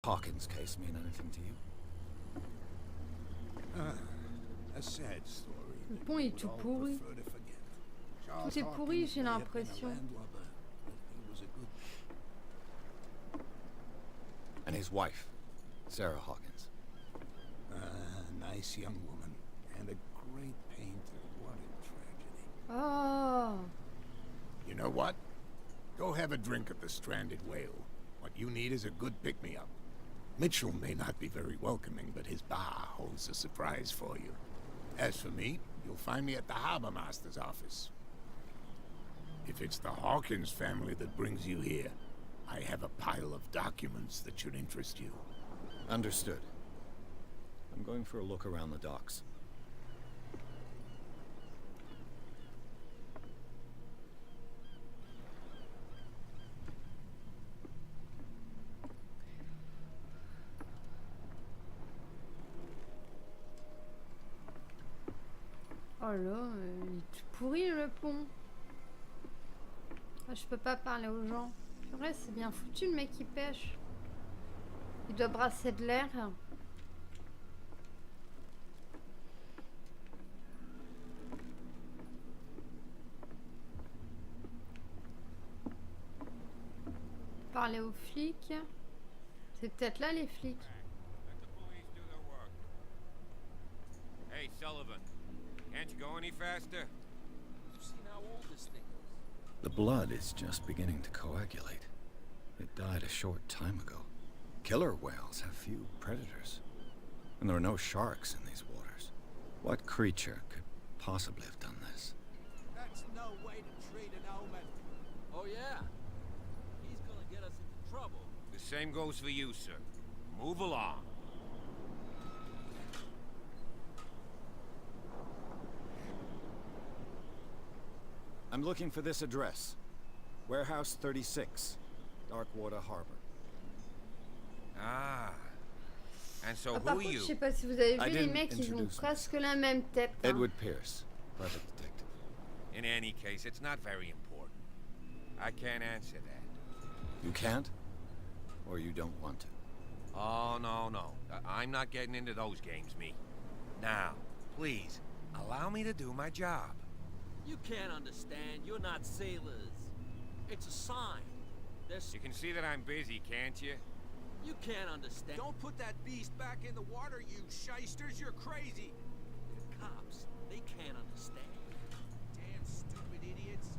Hawkins' case mean anything to you? A sad story. Le pont est tout pourri. Tout est pourri, j'ai l'impression. And his wife, Sarah Hawkins. Nice young woman. And a great painter. What a tragedy. Oh. You know what? Go have a drink at the Stranded Whale. What you need is a good pick-me-up. Mitchell may not be very welcoming, but his bar holds a surprise for you. As for me, you'll find me at the Harbor Master's office. If it's the Hawkins family that brings you here, I have a pile of documents that should interest you. Understood. I'm going for a look around the docks. Oh là, il est tout pourri le pont. Ah, je peux pas parler aux gens. Purée, c'est bien foutu le mec qui pêche. Il doit brasser de l'air. Parler aux flics. C'est peut-être là les flics. Hey Sullivan, can't you go any faster? You've seen how old this thing is. The blood is just beginning to coagulate. It died a short time ago. Killer whales have few predators. And there are no sharks in these waters. What creature could possibly have done this? That's no way to treat an omen. Oh yeah? He's gonna get us into trouble. The same goes for you, sir. Move along. I'm looking for this address. Warehouse 36, Darkwater Harbor. Ah. And so Ah, par who are contre, je you? sais pas si vous avez I vu, les didn't mecs, ils ont introduce presque la même tête. Hein. Edward Pierce, private detective. In any case, it's not very important. I can't answer that. You can't? Or you don't want to? Oh, no, no. I'm not getting into those games, me. Now, please, allow me to do my job. You can't understand. You're not sailors. It's a sign. There's... You can see that I'm busy, can't you? You can't understand. Don't put that beast back in the water, you shysters. You're crazy. The cops, they can't understand. Damn stupid idiots.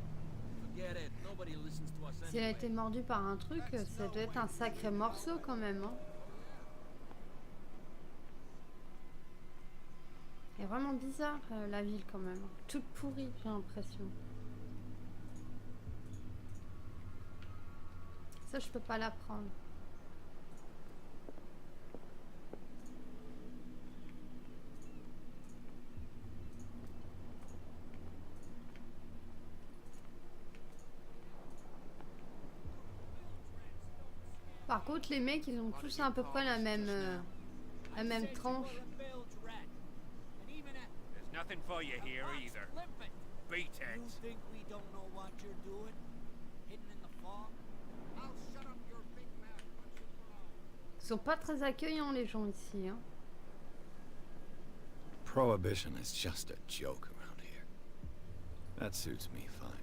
Forget it. Nobody listens to us anyway. S'il a été mordu par un truc, ça doit être un sacré morceau quand même. Hein. C'est vraiment bizarre la ville quand même. Toute pourrie, j'ai l'impression. Ça, je peux pas la prendre. Par contre, les mecs, ils ont tous à peu près la même tranche. There's nothing for you here either. Beat it. You think we don't know what you're doing? Hidden in the fog? I'll shut up your big mouth once you throw. Ils sont pas très accueillants les gens ici. Hein. Prohibition is just a joke around here. That suits me fine.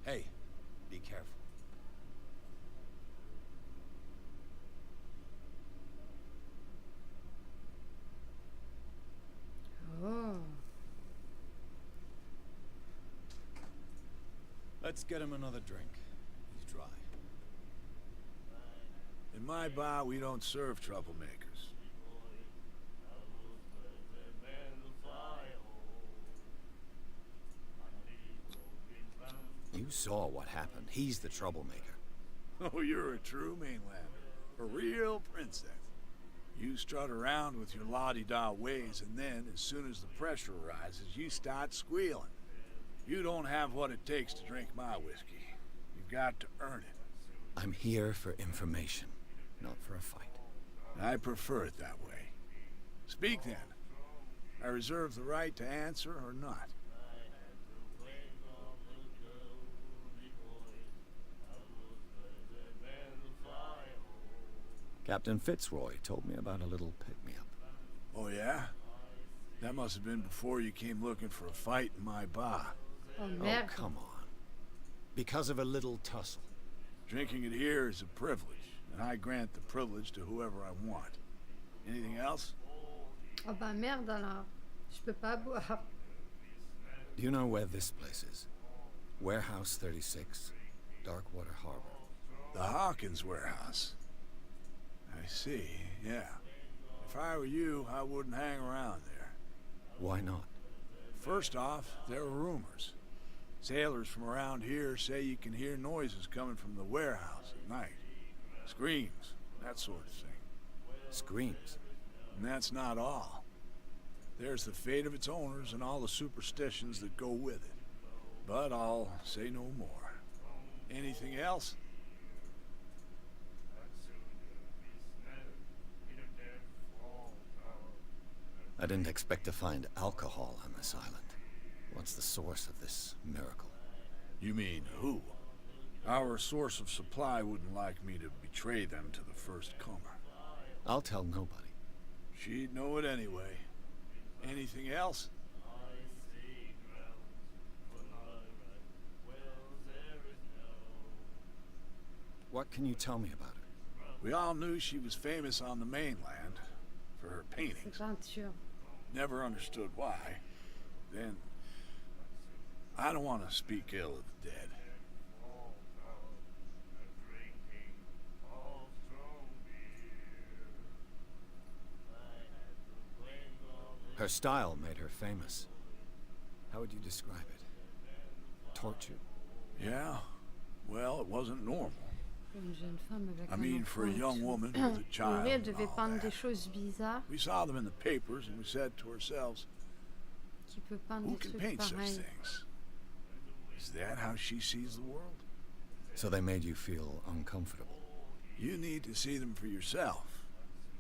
Hey, be careful. Oh. Let's get him another drink. He's dry. In my bar, we don't serve troublemakers. You saw what happened. He's the troublemaker. Oh, you're a true mainlander. A real princess. You strut around with your la-di-da ways, and then, as soon as the pressure rises, you start squealing. You don't have what it takes to drink my whiskey. You've got to earn it. I'm here for information, not for a fight. I prefer it that way. Speak then. I reserve the right to answer or not. Captain Fitzroy told me about a little pick-me-up. Oh, yeah? That must have been before you came looking for a fight in my bar. Oh Oh, merde. come on. Because of a little tussle. Drinking it here is a privilege, and I grant the privilege to whoever I want. Anything else? Oh bah merde alors. Je peux pas boire. Do you know where this place is? Warehouse 36, Darkwater Harbor. The Hawkins warehouse. I see, yeah. If I were you, I wouldn't hang around there. Why not? First off, there are rumors. Sailors from around here say you can hear noises coming from the warehouse at night. Screams, that sort of thing. Screams. And that's not all. There's the fate of its owners and all the superstitions that go with it. But I'll say no more. Anything else? I didn't expect to find alcohol on this island. What's the source of this miracle? You mean who? Our source of supply wouldn't like me to betray them to the first comer. I'll tell nobody. She'd know it anyway. Anything else? What can you tell me about her? We all knew she was famous on the mainland for her C'est paintings. peinture. Never understood why. Then, I don't want to speak ill of the dead. Her style made her famous. How would you describe it? Torture? Yeah? Well, it wasn't normal. Une jeune femme avec I un mean, for a enfant young au-dessus. woman with a child Oui, elle and devait all peindre des that. choses bizarres. We saw them in the papers and we said to ourselves, Qui peut peindre who des can trucs paint such pareils? things? Is that how she sees the world? So they made you feel uncomfortable. You need to see them for yourself.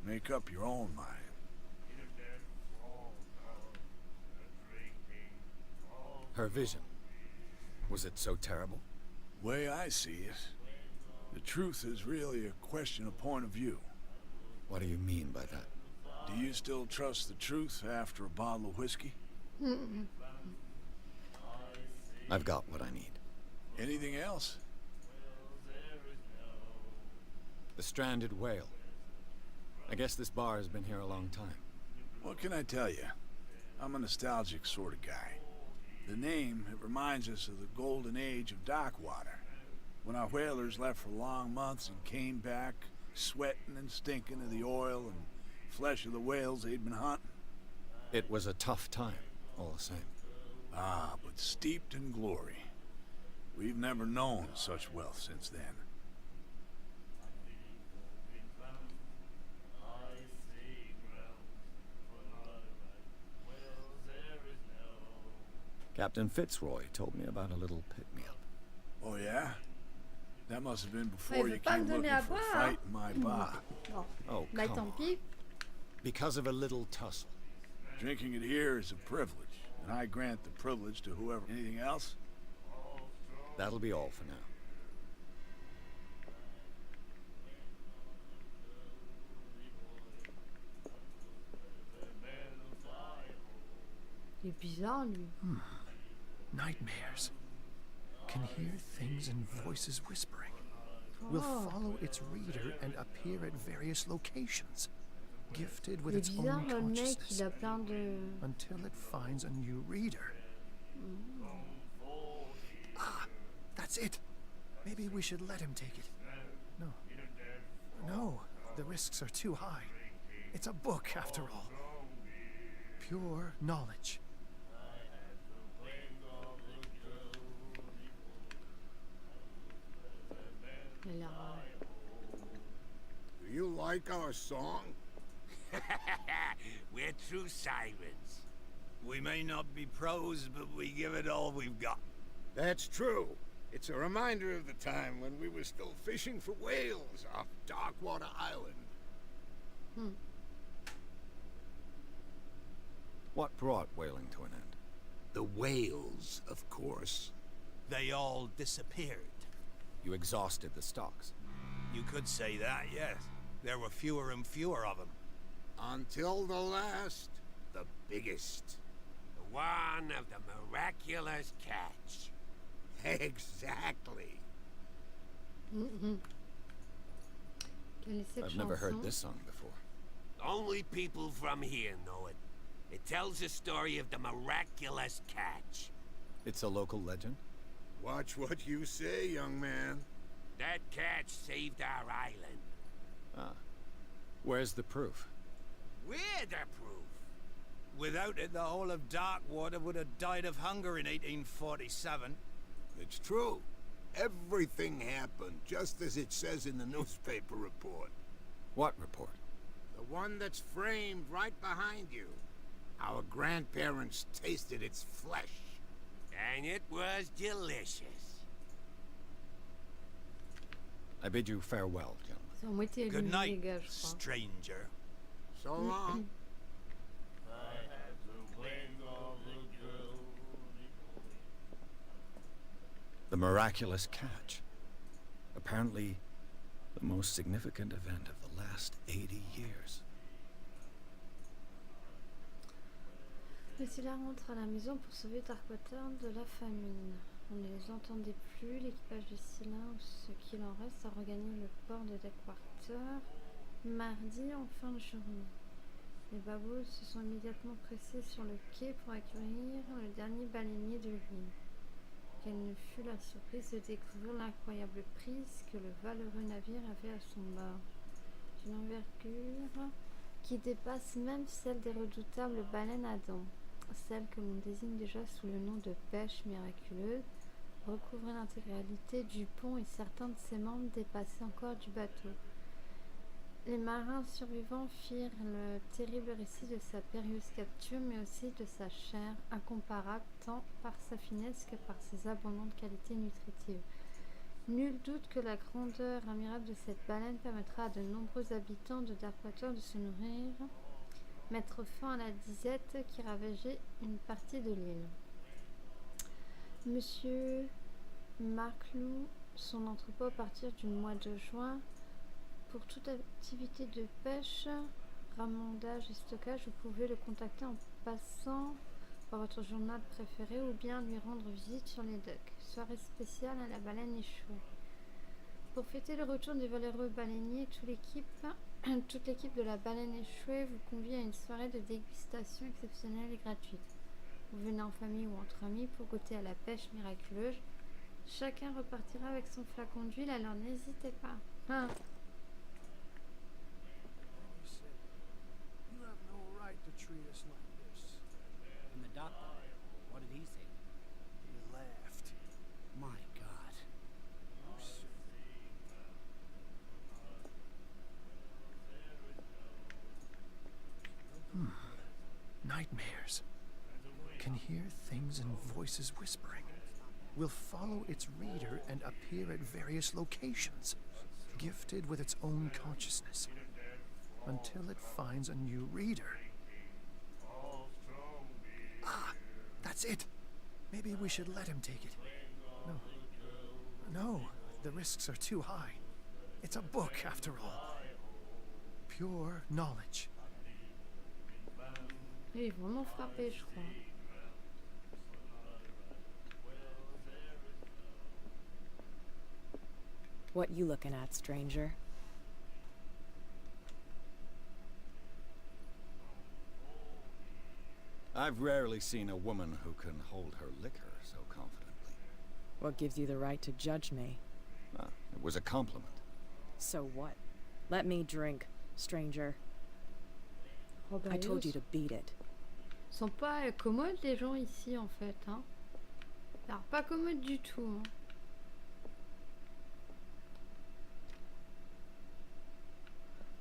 Make up your own mind. Her vision. Was it so terrible? Way I see it, the truth is really a question of point of view. What do you mean by that? Do you still trust the truth after a bottle of whiskey? I've got what I need. Anything else? The stranded whale. I guess this bar has been here a long time. What can I tell you? I'm a nostalgic sort of guy. The name, it reminds us of the golden age of Darkwater, when our whalers left for long months and came back sweating and stinking of the oil and flesh of the whales they'd been hunting. It was a tough time, all the same. Ah, but steeped in glory. We've never known such wealth since then. Captain Fitzroy told me about a little pick-me-up. Oh, yeah? That must have been Ah, before il you veut pas came me donner looking à for a boire. fight in my bar. Bon. Oh, Bah come tant on. pis. Because of a little tussle. Drinking it here is a privilege, and I grant the privilege to whoever. Anything else? That'll be all for now. Il est bizarre, lui. Nightmares. Can hear things and voices whispering. Will Oh. follow its reader and appear at various locations, gifted with Il est its bizarre, own le mec, consciousness, il a plein de... until it finds a new reader. Ah, that's it. Maybe we should let him take it. No. No, the risks are too high. It's a book, after all. Pure knowledge. Il a l'air... Do you like our song? through sirens. We may not be pros, but we give it all we've got. That's true. It's a reminder of the time when we were still fishing for whales off Darkwater Island. What brought whaling to an end? The whales, of course. They all disappeared. You exhausted the stocks. You could say that, yes. There were fewer and fewer of them. Until the last, the biggest. The one of the miraculous catch. Exactly. Quelle est cette I've never heard chanson? this song before. Only people from here know it. It tells the story of the miraculous catch. It's a local legend? Watch what you say, young man. That catch saved our island. Ah. Where's the proof? We're the proof. Without it, the whole of Darkwater would have died of hunger in 1847. It's true. Everything happened just as it says in the newspaper report. What report? The one that's framed right behind you. Our grandparents tasted its flesh. And it was delicious. I bid you farewell, gentlemen. C'est en moitié Good éliminé, night, les gars, je crois. stranger. So long. The miraculous catch. Apparently, the most significant event of the last 80 years. Le Scylla rentre à la maison pour sauver Darkwater de la famine. On ne les entendait plus, l'équipage du Scylla, ou ce qu'il en reste, a regagné le port de Darkwater mardi en fin de journée. Les babous se sont immédiatement pressés sur le quai pour accueillir le dernier baleinier de l'île. Quelle ne fut la surprise de découvrir l'incroyable prise que le valeureux navire avait à son bord. D'une envergure qui dépasse même celle des redoutables baleines à dents. Celle que l'on désigne déjà sous le nom de pêche miraculeuse, recouvrait l'intégralité du pont et certains de ses membres dépassaient encore du bateau. Les marins survivants firent le terrible récit de sa périlleuse capture, mais aussi de sa chair, incomparable tant par sa finesse que par ses abondantes qualités nutritives. Nul doute que la grandeur admirable de cette baleine permettra à de nombreux habitants de Darkwater de se nourrir, mettre fin à la disette qui ravageait une partie de l'île. Monsieur Marclou, son entrepôt à partir du mois de juin, pour toute activité de pêche, ramondage et stockage, vous pouvez le contacter en passant par votre journal préféré ou bien lui rendre visite sur les docks. Soirée spéciale à la baleine échouée. Pour fêter le retour des valeureux baleiniers, toute l'équipe de la baleine échouée vous convie à une soirée de dégustation exceptionnelle et gratuite. Vous venez en famille ou entre amis pour goûter à la pêche miraculeuse. Chacun repartira avec son flacon d'huile, alors n'hésitez pas. Ah. You have no right to treat us like this. And the doctor, what did he say? He laughed. My God. Nightmares. Can hear things and voices whispering. Will follow its reader and appear at various locations, gifted with its own consciousness, until it finds a new reader. Ah, that's it. Maybe we should let him take it. No, the risks are too high. It's a book, after all. Pure knowledge. Il est vraiment frappé, je crois. What you looking at, stranger? I've rarely seen a woman who can hold her liquor so confidently. What gives you the right to judge me? Ah, it was a compliment. So what? Let me drink, stranger. I told you to beat it. Ils sont pas commodes les gens ici en fait, hein. Alors pas commodes du tout, hein.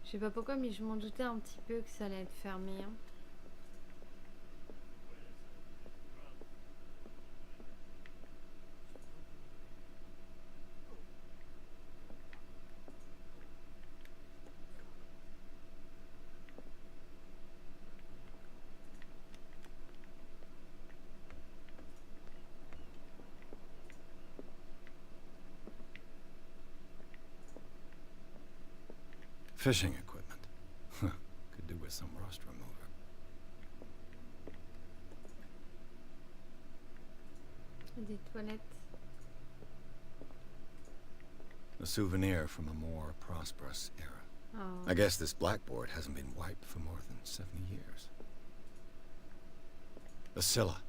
Je sais pas pourquoi, mais je m'en doutais un petit peu que ça allait être fermé, hein. Fishing equipment. Could do with some rust remover. Des toilettes. A souvenir from a more prosperous era. Oh. I guess this blackboard hasn't been wiped for more than 70 years. A Scylla.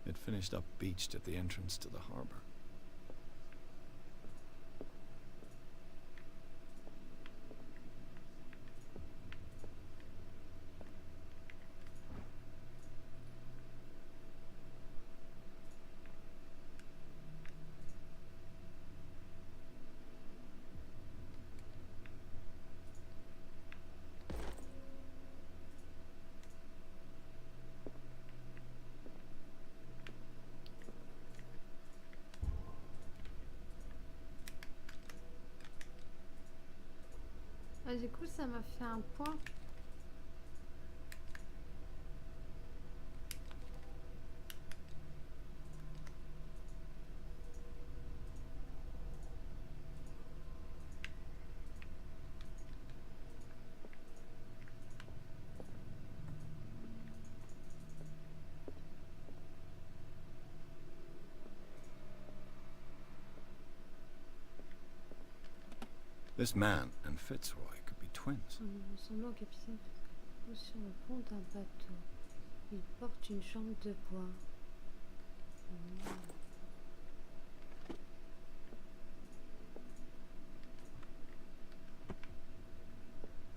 It finished up beached at the entrance to the harbor. Ah, du coup, ça m'a fait un point. This man and Fitzroy could be twins. Ressemble au capitaine sur le pont d'un bateau. Il porte une jambe de bois.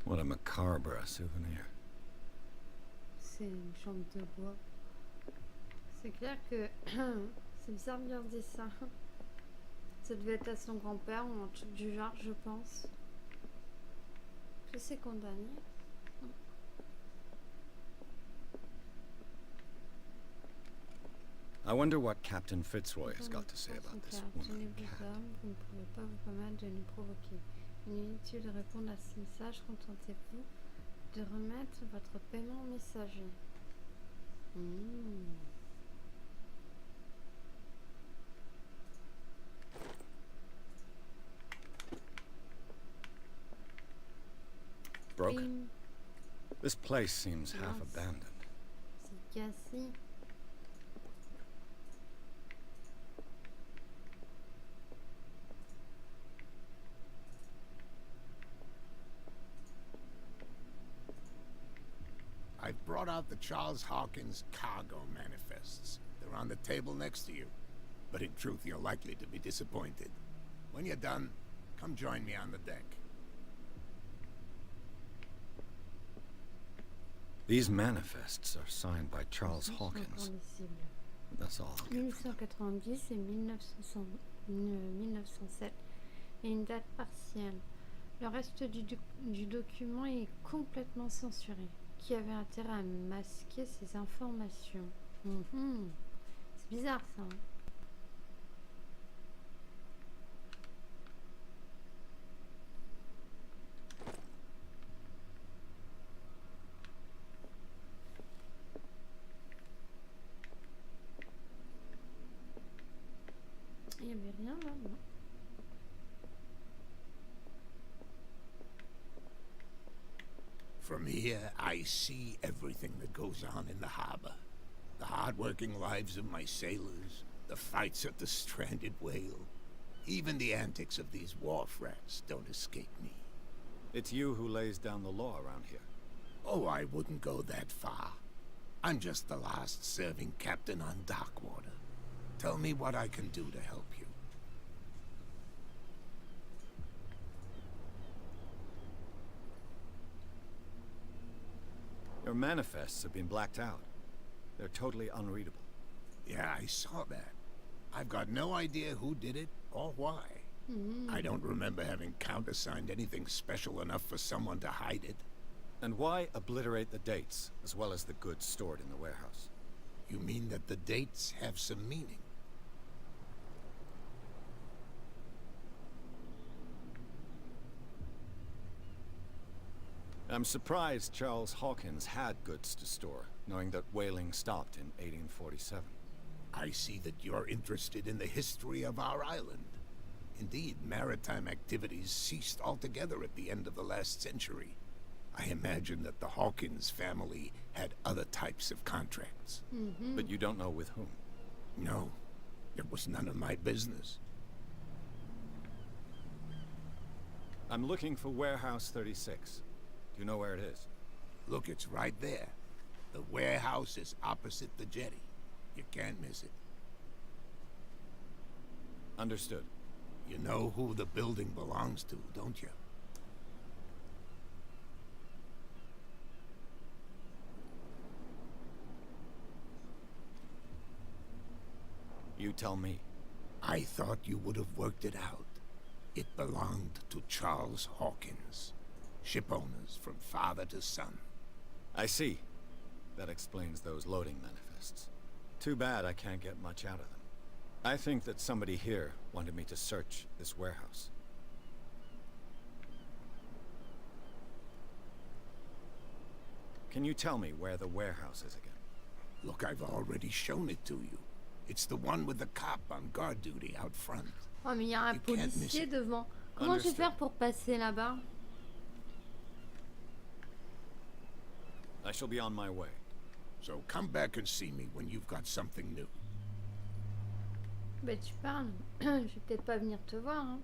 What a macabre souvenir. C'est une jambe de bois. C'est clair que c'est bizarre de regarder ça. Ça devait être à son grand-père ou un truc du genre, je pense. Que c'est condamné. I wonder what Captain Fitzroy has got to say about this woman and cat. Vous ne pouvez pas vous permettre de nous provoquer. Inutile de répondre à ce message. Contentez-vous de remettre votre paiement au messager. Broken. Bing. This place seems half Mince. abandoned. C'est cassé. I've brought out the Charles Hawkins cargo manifests. They're on the table next to you. But in truth, you're likely to be disappointed. When you're done, come join me on the deck. These manifests are signed by Charles Hawkins. That's all I'll get from them. 1890 et 1907 et une date partielle. Le reste du document est complètement censuré. Qui avait intérêt à masquer ces informations? C'est bizarre ça. Hein. Il n'y avait rien là, non? From here, I see everything that goes on in the harbor. The hard-working lives of my sailors, the fights at the stranded whale. Even the antics of these wharf rats don't escape me. It's you who lays down the law around here. Oh, I wouldn't go that far. I'm just the last serving captain on Darkwater. Tell me what I can do to help you. Your manifests have been blacked out. They're totally unreadable. Yeah, I saw that. I've got no idea who did it or why. I don't remember having countersigned anything special enough for someone to hide it. And why obliterate the dates, as well as the goods stored in the warehouse? You mean that the dates have some meaning? I'm surprised Charles Hawkins had goods to store, knowing that whaling stopped in 1847. I see that you're interested in the history of our island. Indeed, maritime activities ceased altogether at the end of the last century. I imagine that the Hawkins family had other types of contracts. But you don't know with whom? No, it was none of my business. I'm looking for Warehouse 36. Do you know where it is? Look, it's right there. The warehouse is opposite the jetty. You can't miss it. Understood. You know who the building belongs to, don't you? You tell me. I thought you would have worked it out. It belonged to Charles Hawkins. Ship owners from father to son. I see. That explains those loading manifests. Too bad I can't get much out of them. I think that somebody here wanted me to search this warehouse. Can you tell me where the warehouse is again? Look, I've already shown it to you. It's the one with the cop on guard duty out front. Oh, mais il y a un You can't miss policier it. devant. Comment je vais Understood. faire pour passer là-bas? I shall be on my way. So come back and see me when you've got something new. Ben tu parles. Je vais peut-être pas venir te voir. Hein.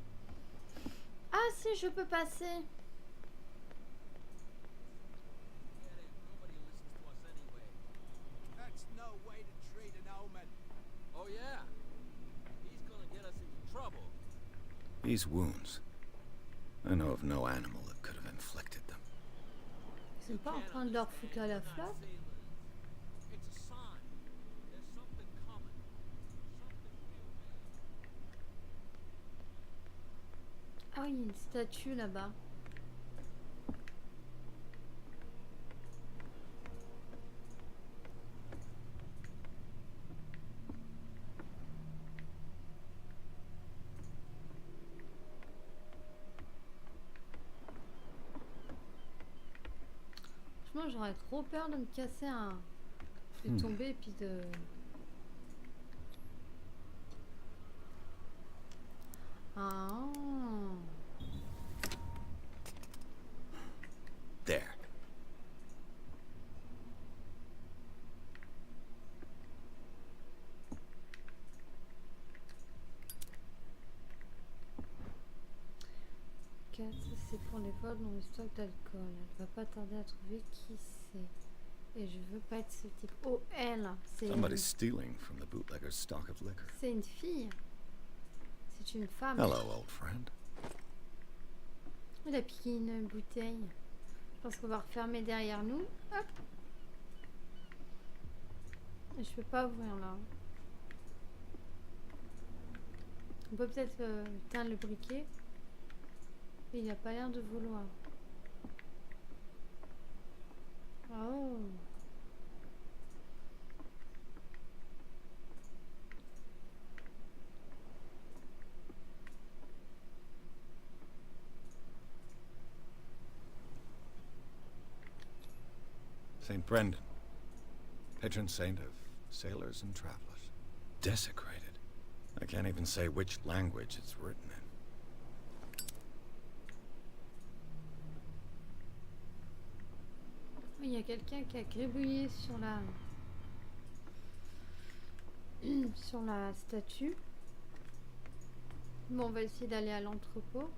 Ah si, je peux passer. Nobody listens to us anyway. That's no way to treat an omen. Oh yeah? He's gonna get us into trouble. These wounds. I know of no animal that could have inflicted them. Ils sont pas en train de leur foutre à la flotte. It's a sign. There's something coming. Ah oui, il y a une statue là-bas. Franchement, j'aurais trop peur de me casser de tomber et puis de... Ah. There. C'est pour les vols dans le stock d'alcool. Elle va pas tarder à trouver qui c'est. Et je veux pas être ce type. Oh, elle, Somebody's stealing from the bootlegger's stock of liquor. c'est une fille. C'est une femme. Hello, old friend. Elle a piqué une bouteille. Je pense qu'on va refermer derrière nous. Hop. Et je peux pas ouvrir là. On peut peut-être éteindre le briquet. Mais il a pas l'air de vouloir. Oh. St. Brendan, patron saint of sailors and travelers. Desecrated. I can't even say which language it's written in. Il y a quelqu'un qui a gribouillé sur la statue. Bon, on va essayer d'aller à l'entrepôt.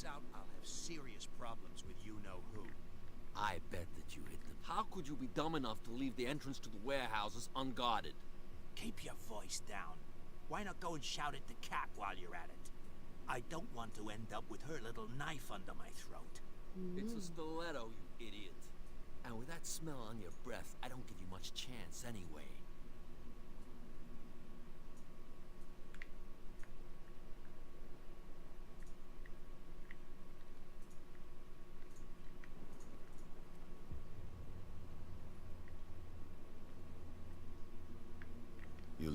Out, I'll have serious problems with you-know-who. I bet that you hit them. How could you be dumb enough to leave the entrance to the warehouses unguarded? Keep your voice down. Why not go and shout at the cat while you're at it? I don't want to end up with her little knife under my throat. It's a stiletto, you idiot. And with that smell on your breath, I don't give you much chance anyway.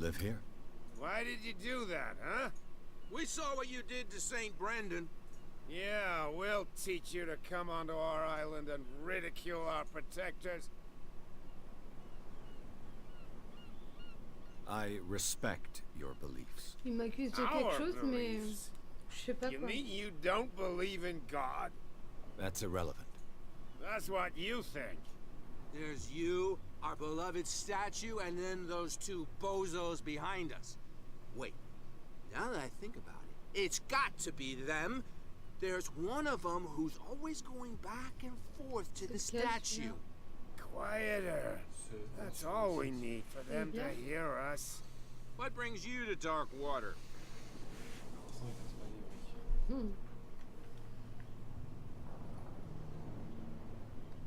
live here? Why did you do that, huh? We saw what you did to St. Brendan. Yeah, we'll teach you to come onto our island and ridicule our protectors. I respect your beliefs. Il m'accuse de quelque chose, mais je sais pas You quoi. mean you don't believe in God? That's irrelevant. That's what you think. There's you, our beloved statue, and then those two bozos behind us. Wait, now that I think about it, it's got to be them. There's one of them who's always going back and forth to the statue. Quieter. That's all we need for them to hear us. What brings you to dark water?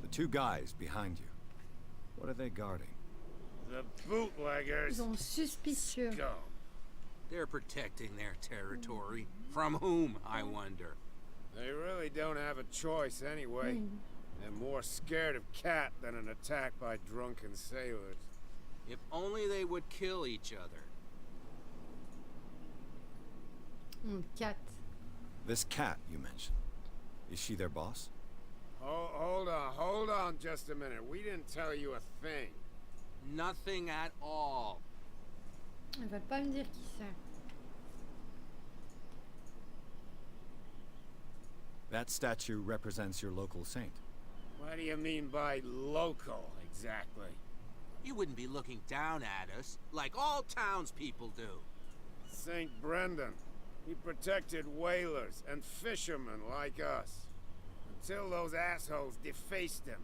The two guys behind you. What are they guarding? The bootleggers. Ils sont suspicieux. Scum. They're protecting their territory. From whom, I wonder? They really don't have a choice anyway. They're more scared of Cat than an attack by drunken sailors. If only they would kill each other. Cat. This cat you mentioned. Is she their boss? Oh, hold on just a minute. We didn't tell you a thing. Nothing at all. Elle va pas me dire qui c'est. That statue represents your local saint. What do you mean by local, exactly? You wouldn't be looking down at us, like all townspeople do. St. Brendan. He protected whalers and fishermen like us. Until those assholes defaced him.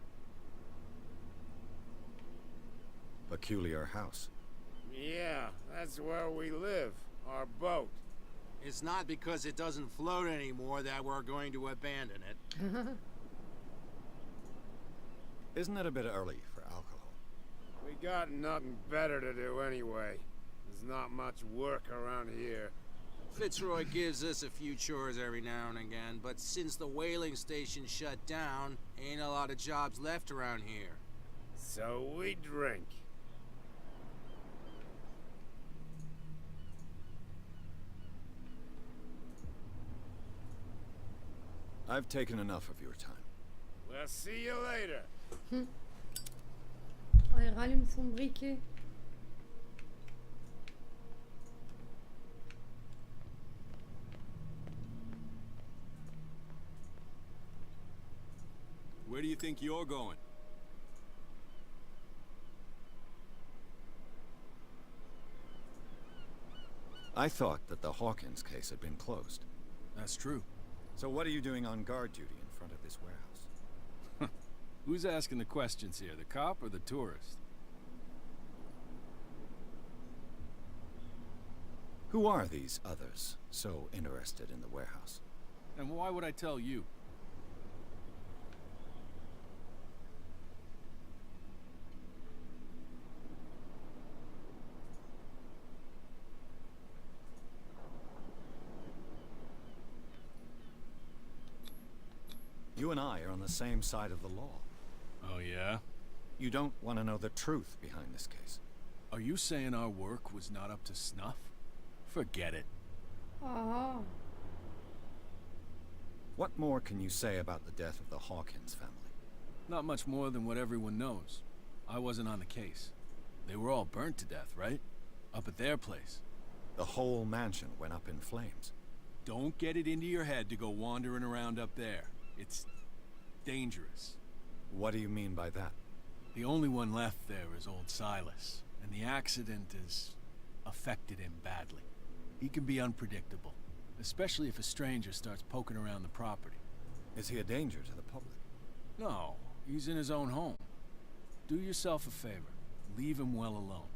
Peculiar house. Yeah, that's where we live. Our boat. It's not because it doesn't float anymore that we're going to abandon it. Isn't it a bit early for alcohol? We got nothing better to do anyway. There's not much work around here. Fitzroy gives us a few chores every now and again, but since the whaling station shut down, ain't a lot of jobs left around here. So we drink. I've taken enough of your time. We'll see you later. Oh, il rallume son briquet. Where do you think you're going? I thought that the Hawkins case had been closed. That's true. So what are you doing on guard duty in front of this warehouse? Who's asking the questions here, the cop or the tourist? Who are these others so interested in the warehouse? And why would I tell you? You and I are on the same side of the law. Oh, yeah? You don't want to know the truth behind this case. Are you saying our work was not up to snuff? Forget it. Oh. What more can you say about the death of the Hawkins family? Not much more than what everyone knows. I wasn't on the case. They were all burnt to death, right? Up at their place. The whole mansion went up in flames. Don't get it into your head to go wandering around up there. It's dangerous. What do you mean by that? The only one left there is old Silas, and the accident has affected him badly. He can be unpredictable, especially if a stranger starts poking around the property. Is he a danger to the public? No, he's in his own home. Do yourself a favor. Leave him well alone.